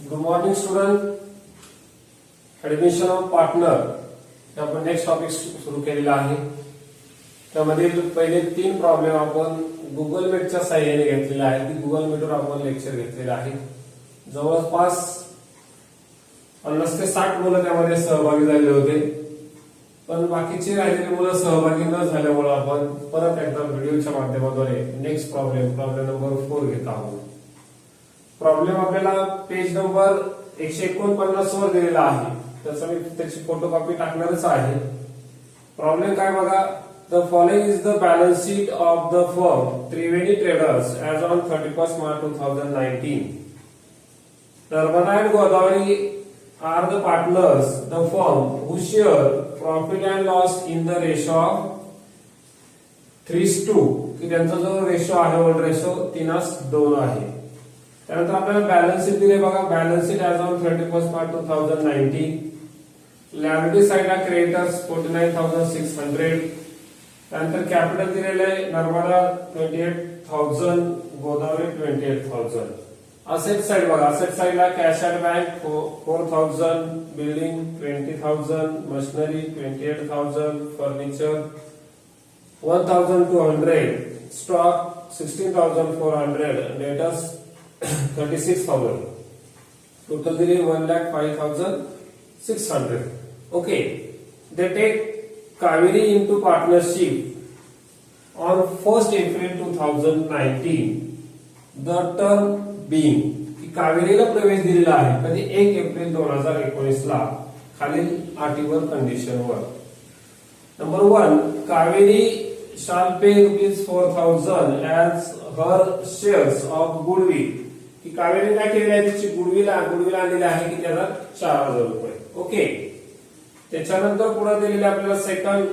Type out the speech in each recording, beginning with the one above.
Good morning student. Admission of partner आपण next topic सुरू केलेला आहे. त्यामधील पहिले 3 प्रॉब्लेम आपण गुगल मीटच्या सहाय्याने घेतलेले आहेत. की गुगल मीटवर आपण लेक्चर घेतलेले आहे. जवळपास 50 ते 60 मुलं त्यामध्ये सहभागी झाले होते. पण बाकीचे राहिलेले मुलं सहभागी न झाल्यामुळे आपण परत एकदा व्हिडिओच्या माध्यमाद्वारे नेक्स्ट प्रॉब्लेम नंबर 4 घेत आहोत. प्रॉब्लेम आपल्याला पेज नंबर 149 वर दिलेला आहे. त्याचा मी त्याची फोटोकॉपी टाकणारच आहे. प्रॉब्लेम काय बघा. The following is the balance sheet of the firm Triveni traders as on 31 March 2019. Narmada and Godavari are the partners. The firm who share profit and loss in the ratio of 3:2. की त्यांचा जो ratio आहे old ratio 3:2 आहे. त्यानंतर आपल्याला balance sheet दिले बघा. Balance sheet as on 31 March 2019. Liability साइडला क्रेडिटर्स 49,600. त्यानंतर कॅपिटल दिलेले आहे. नर्मदा 28,000, गोदावरी 28,000. असेट साइड बघा. असेट साइडला cash at bank 4,000, building 20,000, machinery 28,000, furniture 1,200, stock 16,400, debtors 36,000. Total दिली 1,05,600. Okay. They take Kaveri into partnership on 1 April 2019. The term being की कावेरीला प्रवेश दिलेला आहे कधी 1 एप्रिल 2019 ला खालील अटीवर कंडिशनवर. Number 1, Kaveri shall pay ₹4,000 as her shares of goodwill. की कावेरी काय केलेलं आहे. तिची गुडविल आणलेली आहे की त्याला 4,000 रुपये. ओके. त्याच्यानंतर पुढे दिलेले आपल्याला सेकंड,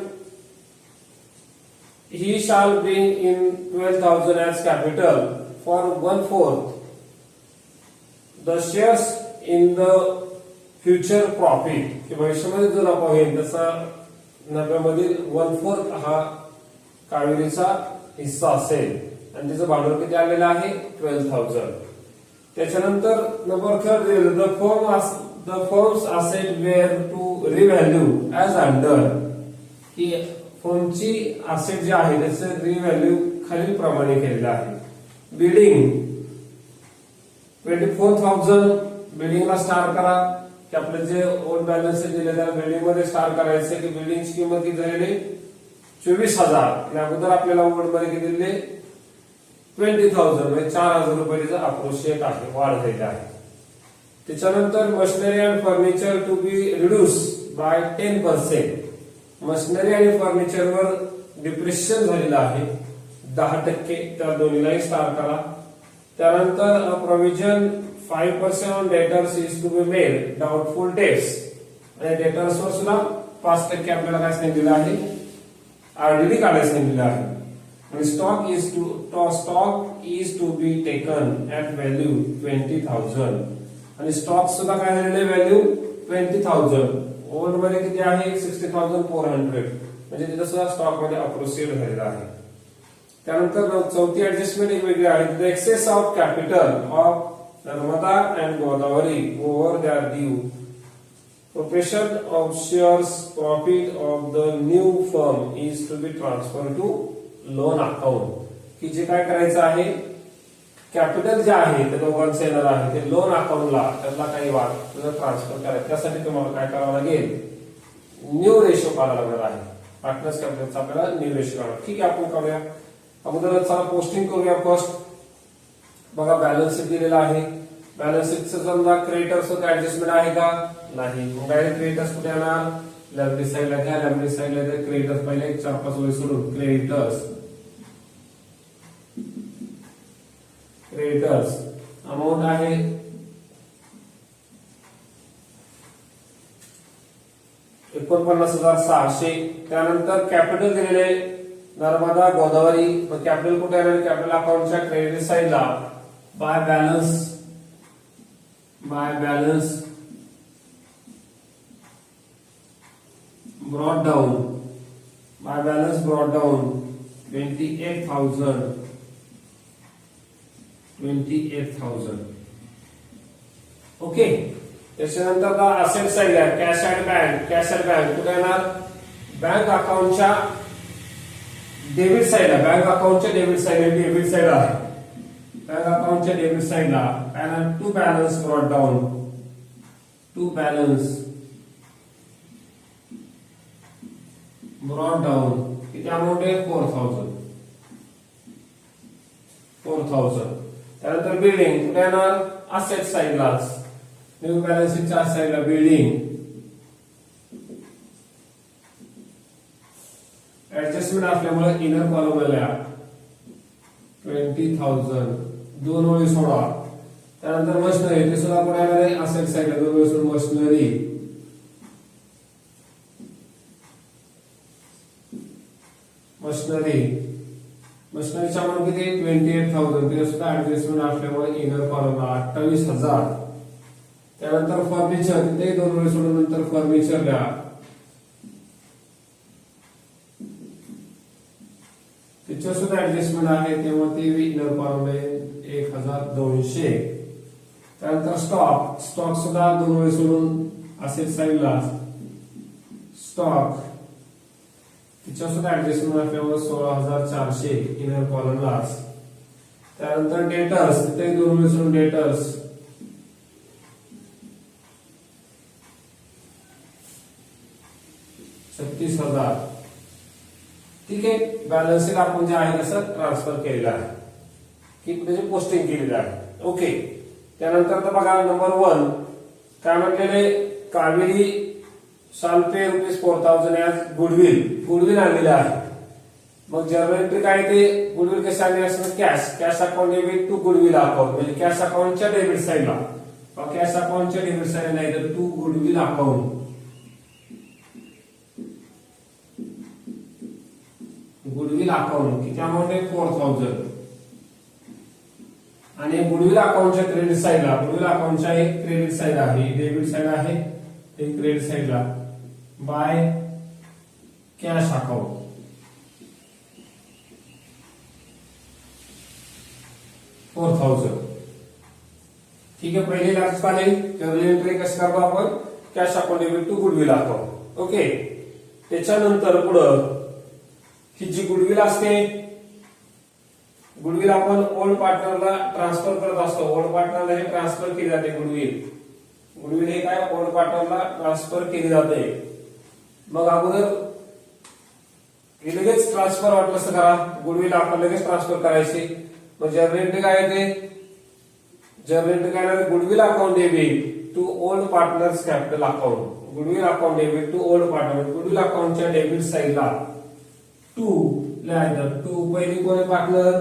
ही शाल bring in 12,000 as capital for 1/4 the shares in the future profit. की भविष्यामध्ये जो नफा होईल तसा नफ्यामधील 1/4 हा कावेरीचा हिस्सा असेल आणि त्याचं भांडवल किती आलेलं आहे 12,000. त्याच्यानंतर number 3, the firm's asset were to revalue as under. की फर्मची असेट जे आहे त्याचे रिव्हॅल्यू खालील प्रमाणे केलेलं आहे. बिल्डिंग 24,000. बिल्डिंगला स्टार करा की आपलं जे ओल्ड बॅलन्स दिले त्याला बिल्डिंग मध्ये स्टार करायचं की बिल्डिंगची किंमत किती झालेली 24,000. या अगोदर आपल्याला ओल्ड मध्ये किती दिले 20,000 म्हणजे 4,000 रुपये अप्रोशिएट आहे, वाढ झालेली आहे. त्याच्यानंतर machinery and furniture to be reduce by 10%. Machinery आणि फर्निचरवर डिप्रेशन झालेलं आहे 10%. त्या दोन्हीलाही स्टार करा. त्यानंतर provision 5% on debtors is to be made doubtful debts. आणि डेटर्सवर सुद्धा 5% आपल्याला काय सांगितलेलं आहे आरडीडी काढायला सांगितलेलं आहे. आणि stock is to be taken at value 20,000. आणि स्टॉक सुद्धा काय झालेले व्हॅल्यू 20,000. ओल्ड मध्ये किती आहे 60,400. म्हणजे तिथं सुद्धा स्टॉक मध्ये अप्रोसिएट झालेला आहे. त्यानंतर चौथी ऍडजस्टमेंट एक वेगळी आहे. The excess of capital of Narmada and Godavari over their due proportion of shares profit of the new firm is to be transferred to loan account. की जे काय करायचं आहे कॅपिटल जे आहे ते दोघांचं येणार आहे ते लोन अकाउंटला त्याला काही वाढ ट्रान्सफर करायचं. त्यासाठी तुम्हाला काय करावं लागेल न्यू रेशो काढावा लागणार आहे. पार्टनर्स कॅपिटलचा आपल्याला न्यू रेशो काढा. ठीक आहे आपण करूया. अगोदर चला पोस्टिंग करूया. फर्स्ट बघा बॅलन्स शीट दिलेला आहे. बॅलन्स शीटचं समजा क्रेडिटर्स ऍडजस्टमेंट आहे का नाही. मग डायरेक्ट क्रेडिटर्स कुठे येणार लायबिलिटी साइडला घ्या. लायबिलिटी साइडला क्रेडिटर्स पहिले 4-5 वेळी सोडून क्रेडिटर्स अमाऊंट आहे 49,600. त्यानंतर कॅपिटल दिलेले नर्मदा गोदावरी. मग कॅपिटल कुठे येणार कॅपिटल अकाउंटच्या क्रेडिट साइडला by balance brought down 28,000. Okay. त्याच्यानंतर असेट साईड आहे cash at bank. Cash at bank कुठे येणार? बँक अकाउंटच्या डेबिट साईडला. बँक अकाउंटच्या डेबिट साईड आहे. बँक अकाउंटच्या डेबिट साईडला to balance brought down. To balance brought down किती अमाऊंट आहे? 4,000. त्यानंतर बिल्डिंग कुठे येणार? असेट साईडलाच. न्यू बॅलन्सच्या साईडला बिल्डिंग. ऍडजस्टमेंट असल्यामुळे इनर कॉलमला 20,000 दोन वेळी सोडा. त्यानंतर मशिनरी ते सुद्धा कुठे येणार आहे? असेट साईडला 2 वेळी सोडून मशिनरी. मशिनरीच्या अमाऊंट किती? 28,000. ते सुद्धा ऍडजस्टमेंट असल्यामुळे इनर कॉलमला 28,000. त्यानंतर फर्निचर तिथे 2 वेळी सोडून नंतर फर्निचरला त्याच्या सुद्धा ऍडजस्टमेंट आहे तेव्हा ते इनर कॉलम आहे 1,200. त्यानंतर स्टॉक सुद्धा 2 वेळी सोडून असेट साईडला स्टॉक तिच्या सुद्धा ऍडजस्टमेंट असल्यामुळे 16,400 इनर कॉलमलाच. त्यानंतर डेटर्स तिथे 2 वेळी सोडून डेटर्स 36,000. ठीक आहे. बॅलन्स शीट आपण जे आहे तसं ट्रान्सफर केलेलं आहे की त्याची पोस्टिंग केलेली आहे. ओके. त्यानंतर तर बघा नंबर 1 काय म्हटलेले? कावेरी शाल पे ₹4,000 ॲज गुडविल आणलेलं आहे. मग जर्नल एंट्री काय ते गुडविल कसे आणले असणार? Cash account debit to goodwill account म्हणजे कॅश अकाउंटच्या डेबिट साईडला. कॅश अकाउंटच्या डेबिट साईडला नाही तर to goodwill account. Goodwill account किती अमाऊंट आहे? 4,000. आणि गुडविल अकाउंटच्या क्रेडिट साईडला गुडविल अकाउंटच्या एक क्रेडिट साईड आहे डेबिट साईड आहे एक क्रेडिट साईडला बाय कॅश अकाउंट. $4,000. ठीक आहे. पहिली लक्षात आले जर्नल एंट्री कशी करतो आपण? Cash account debit to goodwill account. Okay. त्याच्यानंतर पुढं ही जी गुडविल असते गुडविल आपण ओल्ड पार्टनरला ट्रान्सफर करत असतो. ओल्ड पार्टनरला हे ट्रान्सफर केली जाते गुडविल हे काय ओल्ड पार्टनरला ट्रान्सफर केली जाते. मग अगोदर हे लगेच ट्रान्सफर वाटलं असं करा. गुडविल आपण लगेच ट्रान्सफर करायची. मग जर्नल एंट्री काय येते? जर्नल एंट्री काय? Goodwill account debit to old partners capital account. Goodwill account debit to old partner. Goodwill अकाउंटच्या डेबिट साईडला 2 लिहायचं. 2 पहिली कोण पार्टनर?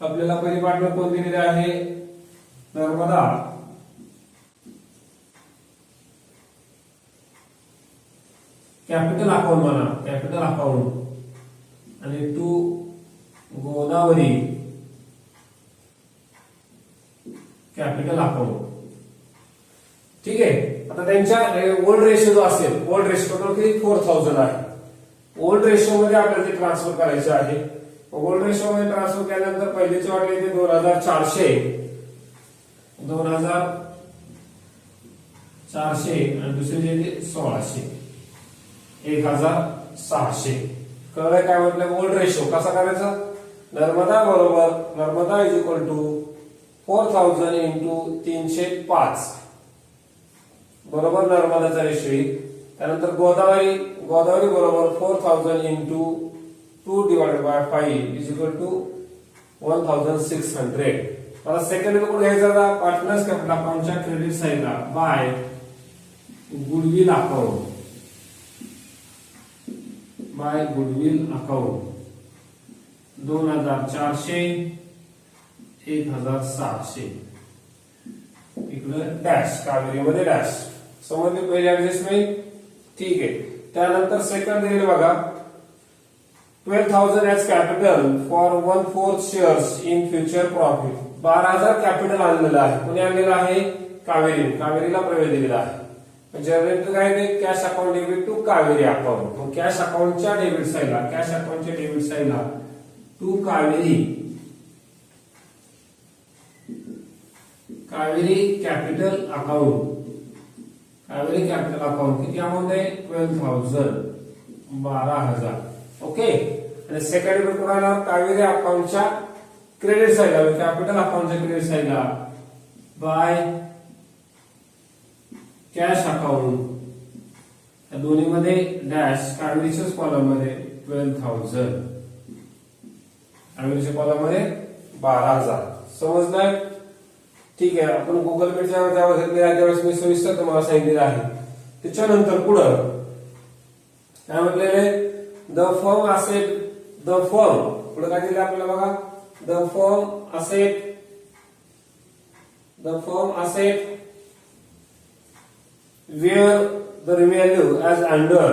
आपल्याला पहिली पार्टनर कोण दिलेले आहे? नर्मदा. कॅपिटल अकाउंट म्हणा कॅपिटल अकाउंट. आणि 2 गोदावरी कॅपिटल अकाउंट. ठीक आहे. आता त्यांच्या ओल्ड रेशो जो असेल ओल्ड रेशो टोटल किती? 4,000 आहे. ओल्ड रेशो मध्ये आपल्याला ते ट्रान्सफर करायचे आहे. ओल्ड रेशो मध्ये ट्रान्सफर केल्यानंतर पहिलीचे वाटले ते 2,400 आणि दुसरे जे 1,600 1,600. कळलं काय म्हटलं? ओल्ड रेशो कसा करायचा? Narmada is equal to 4,000 into 305 बरोबर नर्मदाचा रेशो येईल. त्यानंतर गोदावरी बरोबर 4,000 इंटू 2/5 इज इक्वल टू 1,600. मला सेकंड कुठे घ्यायचा होता? पार्टनर्स कॅपिटल अकाउंटच्या क्रेडिट साईडला बाय गुडविल अकाउंट. 2,400 1,600 इकडं डॅश कावेरीमध्ये डॅश. समजली पहिली ऍडजस्टमेंट. ठीक आहे. त्यानंतर सेकंड दिलेलं बघा 12,000 as capital for 1/4 shares in future profit. 12,000 capital आणलेलं आहे. कोणी आणलेलं आहे? कावेरीला प्रवेश दिलेला आहे. जर्नल काय ते cash account debit to Kaveri account. मग कॅश अकाउंटच्या डेबिट साईडला to Kaveri capital account, Kaveri capital account किती अमाऊंट आहे 12,000, 12,000. ओके. आणि सेकंड कोणाला कावेरी अकाउंटच्या क्रेडिट साईडला, कॅपिटल अकाउंटच्या क्रेडिट साईडला बाय कॅश अकाउंट, या दोन्ही मध्ये डॅश, कावेरीच्याच कॉलम मध्ये 12,000, कावेरीच्या कॉलम मध्ये 12,000. समजलंय? ठीक आहे. आपण गुगल मीटच्या त्यावेळेस मी सविस्तर तुम्हाला सांगितलेलं आहे. त्याच्यानंतर पुढं काय म्हटलेले, the firm asset, the firm पुढे काय दिले आपल्याला बघा, the firm asset, the firm asset where the value as under,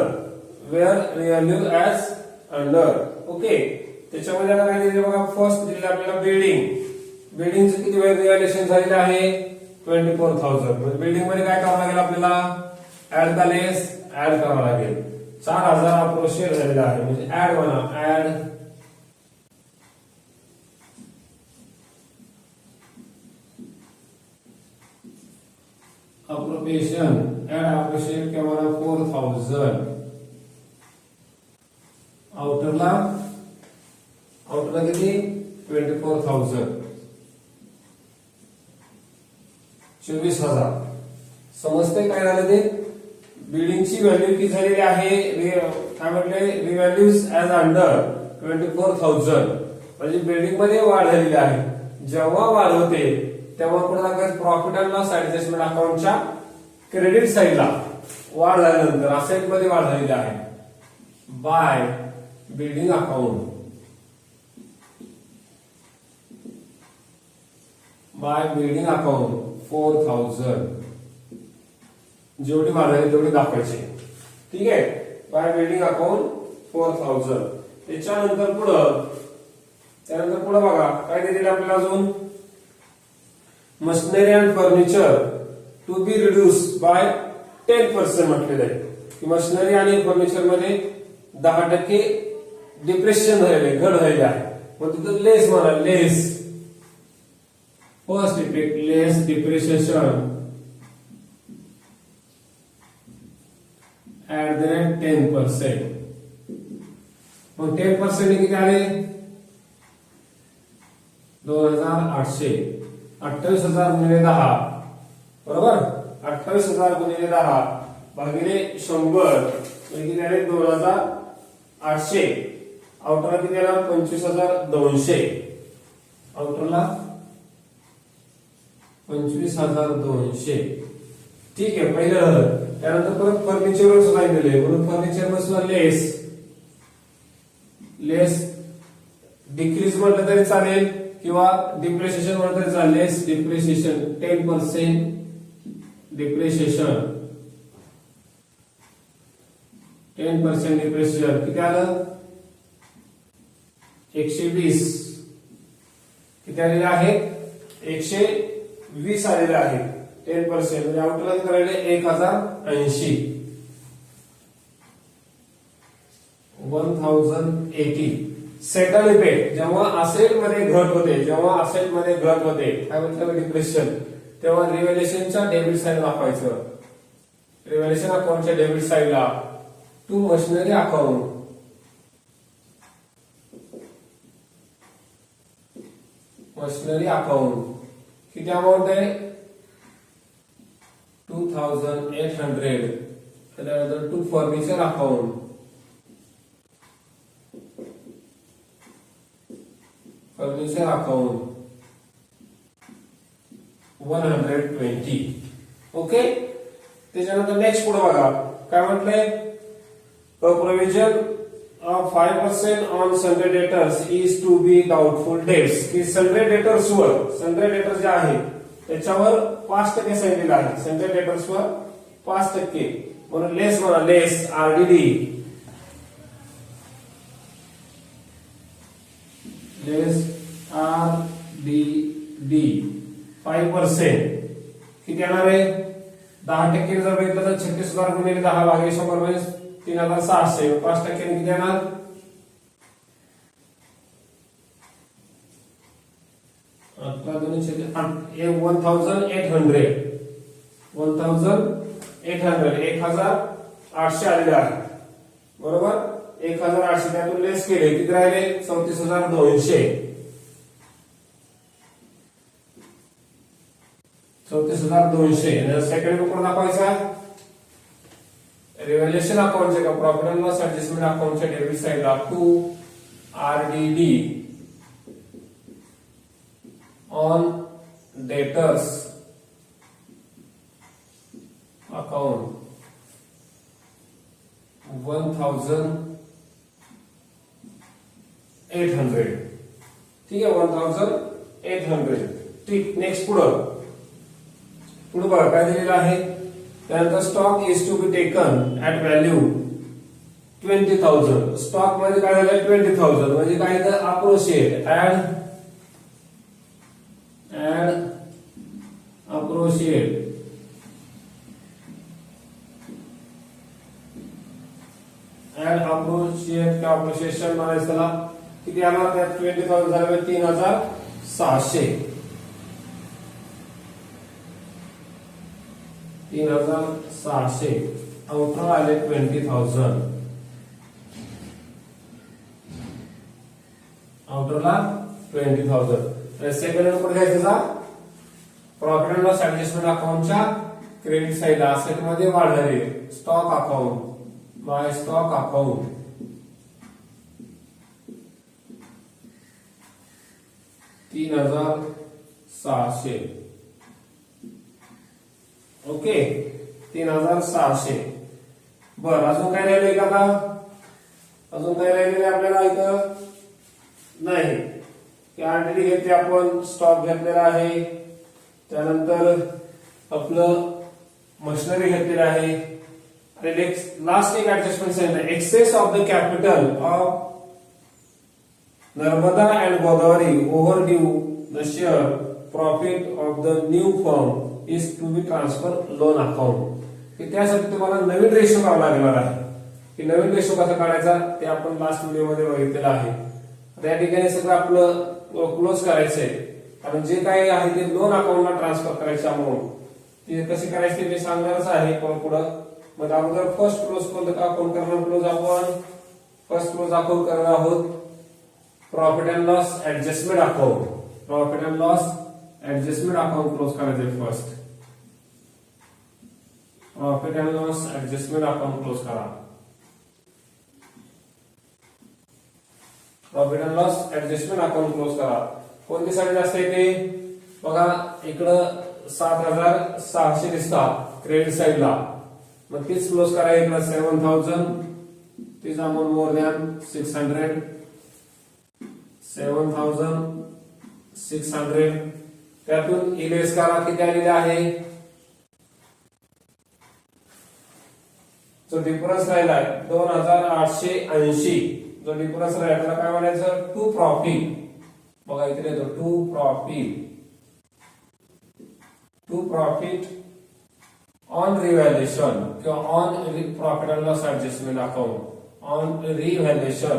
where value as under. Okay. त्याच्यामध्ये काय दिले बघा, फर्स्ट दिले आपल्याला बिल्डिंग, बिल्डिंगचं किती वेळ रिव्हॅल्युएशन झालेलं आहे 24,000. म्हणजे बिल्डिंग मध्ये काय करावं लागेल आपल्याला, ऍड द लेस, ऍड करावं लागेल. 4,000 आपलं शेअर झालेला आहे, म्हणजे ऍड म्हणा, ऍड अप्रोप्रिएशन, ऍड अप्रोप्रिएशन किंवा 4,000. आउटरला किती 24,000, 24,000. समजते काय झालं ते, बिल्डिंगची व्हॅल्यू किती झालेली आहे, काय म्हटले, रिव्हॅल्यूज ऍज अंडर 24,000. म्हणजे बिल्डिंग मध्ये वाढ झालेली आहे. जेव्हा वाढ होते तेव्हा पुढे दाखवायचं प्रॉफिट अँड लॉस ऍडजस्टमेंट अकाउंटच्या क्रेडिट साईडला वाढ झाल्यानंतर असेट मध्ये वाढ झालेली आहे by building account, by building account 4,000. जेवढी वाढ झाली तेवढी दाखवायची. ठीक आहे. By building account 4,000. त्याच्यानंतर पुढं बघा काय दिलेलं आपल्याला अजून, machinery and furniture to be reduce by 10% म्हटलेलं आहे की मशिनरी आणि फर्निचर मध्ये 10% डिप्रेशन झालेले, घट झालेले आहे. मग तिथं लेस म्हणा, less first effect, less depreciation at the rate 10%. मग 10% किती आले 2,800. 28,000 गुणिले 10, बरोबर. 28,000 गुणिले 10 भागिले 100 किती झाले 2,800. आउटरला किती आला 25,200. आउटरला 25,200. ठीक आहे. पहिलं झालं. त्यानंतर परत फर्निचरवर सांगितले, म्हणून फर्निचर बसला लेस डिक्रीज म्हटलं तरी चालेल किंवा डिप्रिशिएशन म्हटलं तरी चालेल. लेस डिप्रिशिएशन 10% डिप्रिशिएशन, 10% डिप्रिशिएशन किती आलं 120. किती आलेले आहे 120 आलेले आहे 10%. म्हणजे आउटरला किती राहिले 1,080. 1,080. सेटल इफेक्ट, जेव्हा असेट मध्ये घट होते, काय म्हटलं डिप्रेशन, तेव्हा रिव्हॅल्युएशनच्या डेबिट साइड दाखवायचं. रिव्हॅल्युएशन अकाउंटच्या डेबिट साइडला to machinery account, machinery account किती अमाऊंट आहे 2,800. त्यानंतर to furniture account, furniture account 120. Okay. त्याच्यानंतर नेक्स्ट पुढे बघा काय म्हटलंय, provision of 5% on sundry debtors is to be doubtful debts. की सन्ड्री डेटर्स जे आहे त्याच्यावर 5% सांगितलेलं आहे. सन्ड्री डेटर्सवर 5%, म्हणून लेस म्हणा, लेस आरडीडी, लेस आरडीडी 5%. किती येणार आहे 10% जर बघितलं तर 36,000 गुणिले 10 भागिले 100 म्हणजे 3,600. 5% किती येणार 11,000 1800 आलेले आहे बरोबर. 1800 त्यातून लेस केले किती राहिले 34200. 34200 सेकंड कुठं दाखवायचा रिव्हॅल्युएशन अकाउंटचे का प्रॉफिट अँड लॉस ऍडजस्टमेंट अकाउंटच्या डेबिट साइडला to RDD on debtors account 1800. ठीक आहे 1800. ठीक. नेक्स्ट पुढे बघा काय दिलेलं आहे त्यानंतर stock is to be taken at value 20,000. Stock मध्ये काय झालं 20,000 म्हणजे काय तर अप्रोशिएट ऍड अप्रोशिएट किंवा अप्रोशिएशन म्हणायचं त्याला. किती आला त्यात 20,000 झाले 3,600. 3,600 आउटर आले 20,000. आउटरला 20,000. सेकंड नंबर घ्यायचा प्रॉफिट अँड लॉस ऍडजस्टमेंट अकाउंटच्या क्रेडिट साइडला असेट मध्ये वाढणारे stock account by stock account 3,600. Okay 3,600. बर अजून काय राहिलंय का आता अजून काय राहिलेलं आपल्याला इथं नाही की RDD घेतली आपण स्टॉक घेतलेला आहे त्यानंतर आपलं मशिनरी घेतलेलं आहे आणि लास्ट एक ऍडजस्टमेंट सांगितलं excess of the capital of Narmada and Godavari over due the share profit of the new firm is to be transfer loan account. की त्यासाठी तुम्हाला नवीन रेशो काढावा लागणार आहे. की नवीन रेशो कसा काढायचा ते आपण लास्ट व्हिडिओमध्ये बघितलेलं आहे. त्या ठिकाणी सगळं आपलं क्लोज करायचंय कारण जे काही आहे ते लोन अकाउंटला ट्रान्सफर करायचे अमाऊंट ते कशी करायची ते सांगणारच आहे पुढं. मग अगोदर फर्स्ट क्लोज कोणतं अकाउंट करणार क्लोज आपण फर्स्ट क्लोज अकाउंट करणार आहोत profit and loss adjustment account. Profit and loss adjustment account close करायचे first. Profit and loss adjustment account close करा. Profit and loss adjustment account close करा. कोणती side असते ते बघा इकडं 7,600 दिसतात क्रेडिट साईडला मग तीच क्लोज करा. इकडं 7,000 तीच अमाऊंट मोर दॅन 600 7,600 त्यातून इलेस करा किती आलेले आहे जो डिफरन्स राहिलाय 2,880. जो डिफरन्स राहिला त्याला काय म्हणायचं टू प्रॉफिट. बघा इथे येतो टू प्रॉफिट ऑन रिव्हॅल्युएशन किंवा on profit and loss adjustment account on revaluation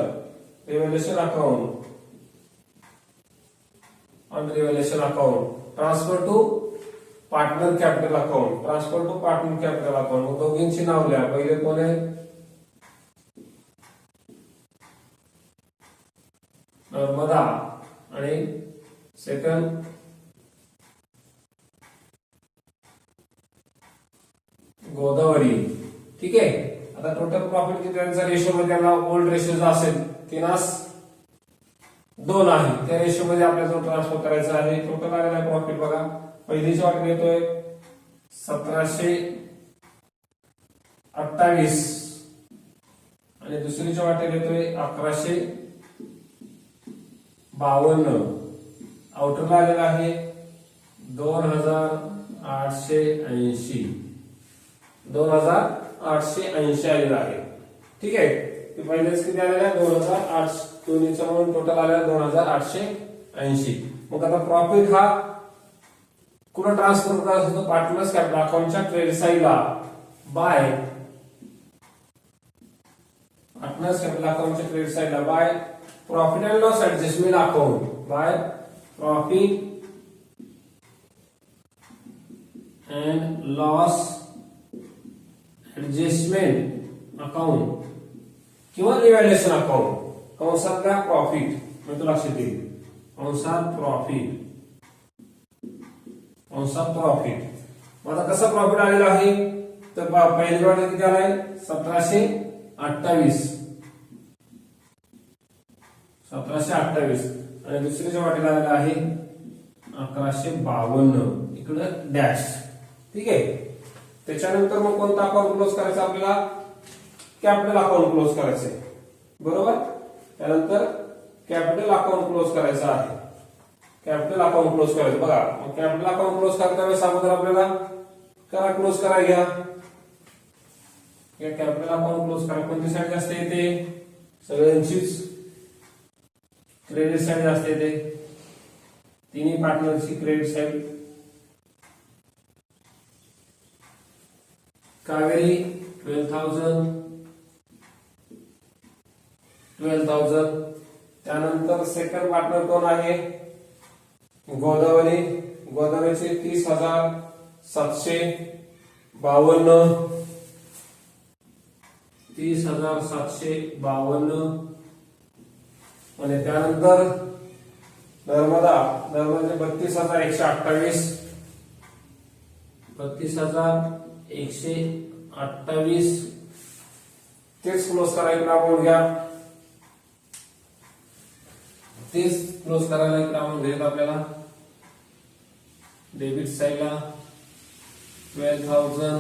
account transfer to partner capital account. Transfer to partner capital account. दोघींची नाव लिहा. पहिले कोण आहे नर्मदा आणि सेकंड गोदावरी. ठीक आहे. आता टोटल प्रॉफिट किती त्यांचा रेशो मध्ये त्याला ओल्ड रेशो जो असेल 3:2 आहे त्या रेशो मध्ये आपल्याला ट्रान्सफर करायचा आहे. टोटल आलेला आहे प्रॉफिट बघा पहिलीच्या वाटेत येतोय 1,728 आणि दुसरीच्या वाटेत येतोय 1,152. आउटरला आलेला आहे 2,880 2,880 आलेला आहे. ठीक आहे. पहिलेच किती आलेला आहे 2,008 दोन्हीचा म्हणून टोटल आलेला 2,880. मग आता प्रॉफिट हा कुठं ट्रान्सफर करायचा होतो पार्टनर्स कॅपिटल अकाउंटच्या क्रेडिट साईडला बाय पार्टनर्स कॅपिटल अकाउंटच्या क्रेडिट साईडला by profit and loss adjustment account by profit and loss adjustment account किंवा रिव्हॅल्युएशन अकाउंट, कंसातला प्रॉफिट, म्हणजे लक्षात येईल कंसात प्रॉफिट, कंसात प्रॉफिट. मग आता कसा प्रॉफिट आलेला आहे, तर पहिली वाटा किती आलाय 1728, 1728 आणि दुसऱ्याच्या वाटेला आलेला आहे 1152, इकडं डॅश. ठीक आहे. त्याच्यानंतर मग कोणता अकाउंट क्लोज करायचा आपल्याला, कॅपिटल अकाउंट क्लोज करायचंय, बरोबर. त्यानंतर कॅपिटल अकाउंट क्लोज करायचं आहे, कॅपिटल अकाउंट क्लोज करायचं. बघा मग कॅपिटल अकाउंट क्लोज करता वेळेस अगोदर आपल्याला करा क्लोज करा घ्या. कॅपिटल अकाउंट क्लोज करा. कोणती साईड जास्त येते, सगळ्यांचीच क्रेडिट साईड जास्त येते, तिन्ही पार्टनरची क्रेडिट साईड. कावेरी 12,000. त्यानंतर सेकंड पार्टनर कोण आहे, गोदावरी. गोदावरीचे 30,752, 30,752. आणि त्यानंतर नर्मदा, नर्मदाचे 32,128, 32,128. तेच क्लोज करायला अमाऊंट घ्या, तेच क्लोज करायला एक अमाऊंट घ्यायचं आपल्याला. डेबिट साईडला 12,000,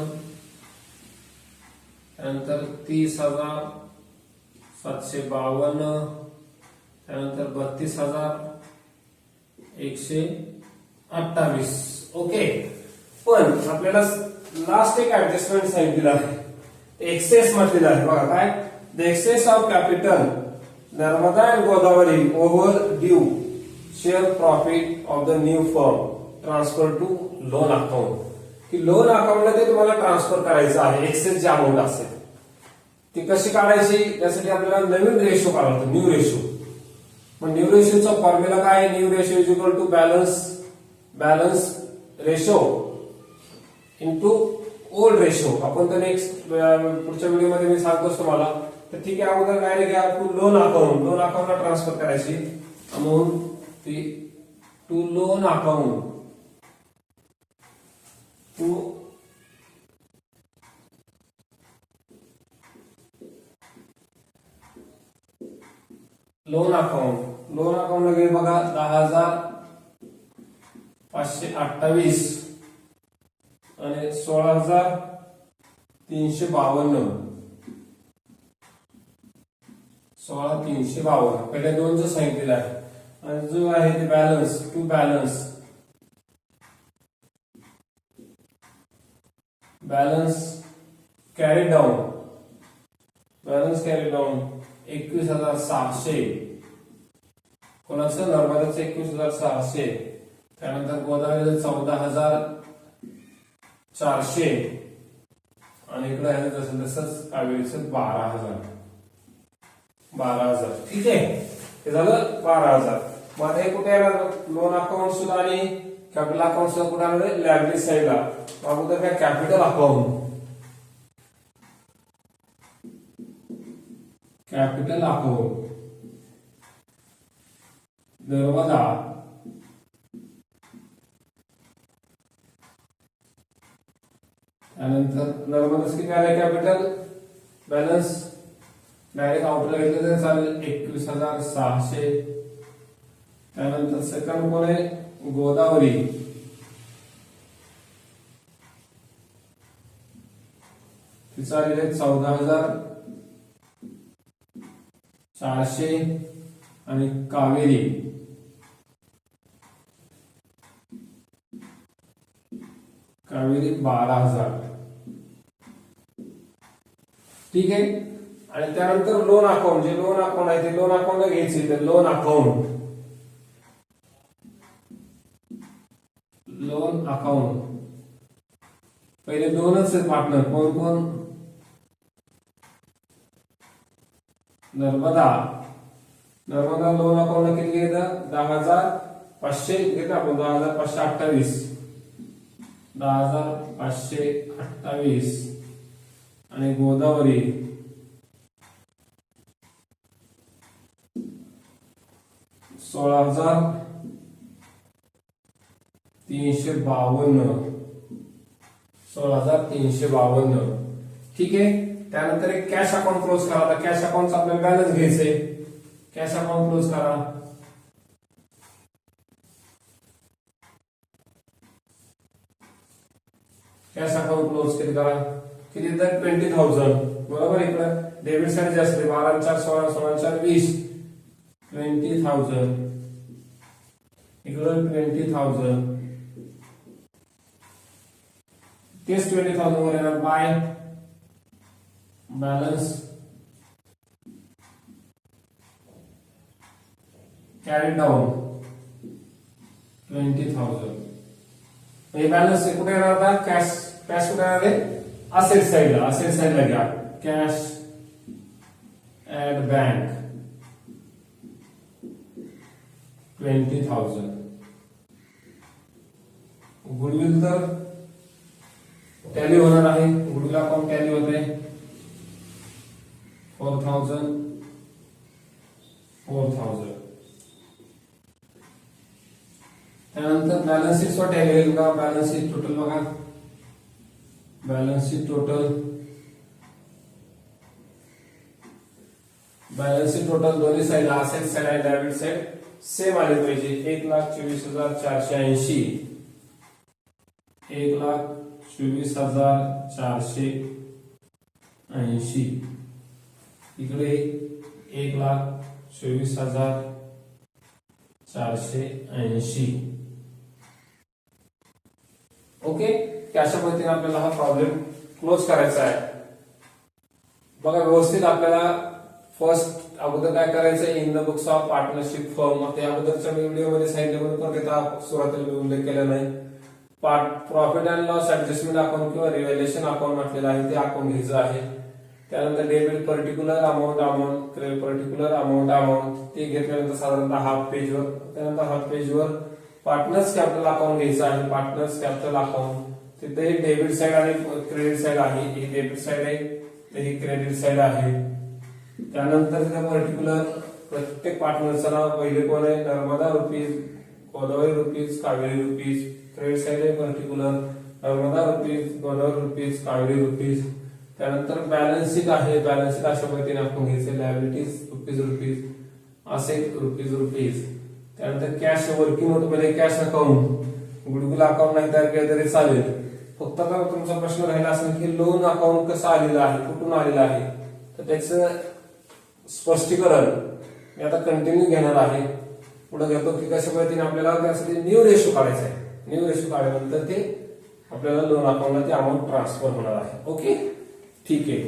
त्यानंतर 30,752, त्यानंतर 32,128. ओके. पण आपल्याला लास्ट एक ऍडजस्टमेंट सांगितलेलं आहे, एक्सेस म्हटलेलं आहे. बघा काय, the excess of capital Narmada and Godavari over due share profit of the new firm transfer to loan account. की लोन अकाउंटला ते तुम्हाला ट्रान्सफर करायचं आहे, एक्सेस जी अमाऊंट असेल ती कशी काढायची, त्यासाठी आपल्याला नवीन रेशो काढायचा, न्यू रेशो. मग न्यू रेशोचा फॉर्म्युला काय आहे, new ratio is equal to balance ratio into old ratio. आपण तर नेक्स्ट पुढच्या व्हिडिओमध्ये मी सांगतोच तुम्हाला. तर ठीक आहे, अगोदर काय घ्या, टू लोन अकाउंटला ट्रान्सफर करायची अमाऊंट, ती to loan account, to loan अकाउंटला गेले बघा 10,528 आणि 16,352, 16,352. पहिले दोनचं सांगितलेलं आहे. आणि जो आहे ते balance, to balance carry down, 21,600. कोणाचं, नर्मदाचं 21,600. त्यानंतर गोदावरीचं 14,400 आणि इकडे आहे तसंच कावेरीचं 12,000. ठीक आहे, हे झालं 12,000. मग आता हे कुठे येणार, लोन अकाउंट सुद्धा आणि कॅपिटल अकाउंट सुद्धा कुठे आणणार, लायबिलिटी साईडला. अगोदर काय, कॅपिटल अकाउंट, नर्मदा, त्यानंतर नर्मदाचं किती आलं कॅपिटल, बॅलन्स डायरेक्ट आउटला घेतलं तर चालेल 21,600. त्यानंतर सेकंड कोण आहे, गोदावरी, तिचं आलेलं आहे 14,400 आणि कावेरी कावेरी 12,000. ठीक आहे. आणि त्यानंतर लोन अकाउंट, जे लोन अकाउंट आहे ते लोन अकाउंटला घ्यायचे. तर लोन अकाउंट पहिले दोनच पार्टनर, कोण कोण, नर्मदा लोन अकाउंटला किती घेतलं, 10,500 घेतलं आपण, 10,528, 10,528 आणि गोदावरी 16,352. ठीक आहे. त्यानंतर एक कॅश अकाउंट क्लोज करा. आता कॅश अकाउंटचा आपल्याला बॅलन्स घ्यायचंय. कॅश अकाउंट क्लोज करा. कॅश अकाउंट क्लोज किती करा, किती तर 20,000. बरोबर. इकडे डेबिट साईड जास्त आहे. 12 4 16 16 4 20 20,000. इकडे 20,000. तेच 20,000 वर येणार बाय बॅलन्स कॅरी डाऊन 20,000. हे बॅलन्स कुठे येणार आता, कॅश कॅश कुठे येणार आहे, असेट साइडला. असेट साइडला घ्या. Cash at bank 20,000. गुडविल तर टॅली होणार आहे. गुडविल अकाउंट टॅली होते 4,000. त्यानंतर बॅलन्स शीट वर टॅली होईल का, बॅलन्स शीट टोटल बघा. बॅलन्स शीट टोटल दोन्ही साइड, असेट साइड आणि डेबिट साइड सेम आले पाहिजे. 1,24,480 1,24,480. इकडे 1,24,480. ओके. अशा पद्धतीने आपल्याला हा प्रॉब्लेम क्लोज करायचा आहे. बघा व्यवस्थित आपल्याला फर्स्ट अगोदर काय करायचं, in the books of partnership firm. त्या अगोदरच्या व्हिडिओमध्ये सांगितलं पण सुरुवातीला उल्लेख केला नाही. Profit and loss adjustment account किंवा रिव्हॅल्युएशन अकाउंट म्हटलेलं आहे, ते अकाउंट घ्यायचं आहे. त्यानंतर डेबिट पर्टिक्युलर अमाऊंट ते घेतल्यानंतर साधारणतः हाफ पेजवर. त्यानंतर हाफ पेजवर पार्टनर्स कॅपिटल अकाउंट घ्यायचं आहे. पार्टनर्स कॅपिटल अकाउंट तिथे डेबिट साइड आणि क्रेडिट साइड आहे. ही डेबिट साइड आहे, ही क्रेडिट साइड आहे. त्यानंतर तिथे पर्टिक्युलर प्रत्येक पार्टनरचं नाव पहिले कोण आहे, Narmada rupees, Godavari rupees, Kaveri rupees. Credit side आहे particular Narmada rupees, Godavari rupees, Kaveri rupees. त्यानंतर बॅलन्स शीट आहे. बॅलन्स शीट अशा पद्धतीने आपण घ्यायचे. Liabilities rupees, asset rupees. त्यानंतर कॅश वर्किंग नोट मध्ये कॅश अकाउंट, गुडविल अकाउंट नाही तयार केलं तरी चालेल. फक्त आता तुमचा प्रश्न राहिला असेल की लोन अकाउंट कसं आलेलं आहे, कुठून आलेलं आहे, तर त्याचं स्पष्टीकरण मी आता कंटिन्यू घेणार आहे. पुढे घेतो की कशा पद्धतीने आपल्याला त्यासाठी न्यू रेशो काढायचा आहे. न्यू रेशो काढल्यानंतर ते आपल्याला लोन अकाउंटला ती अमाऊंट ट्रान्सफर होणार आहे. ओके. ठीक आहे.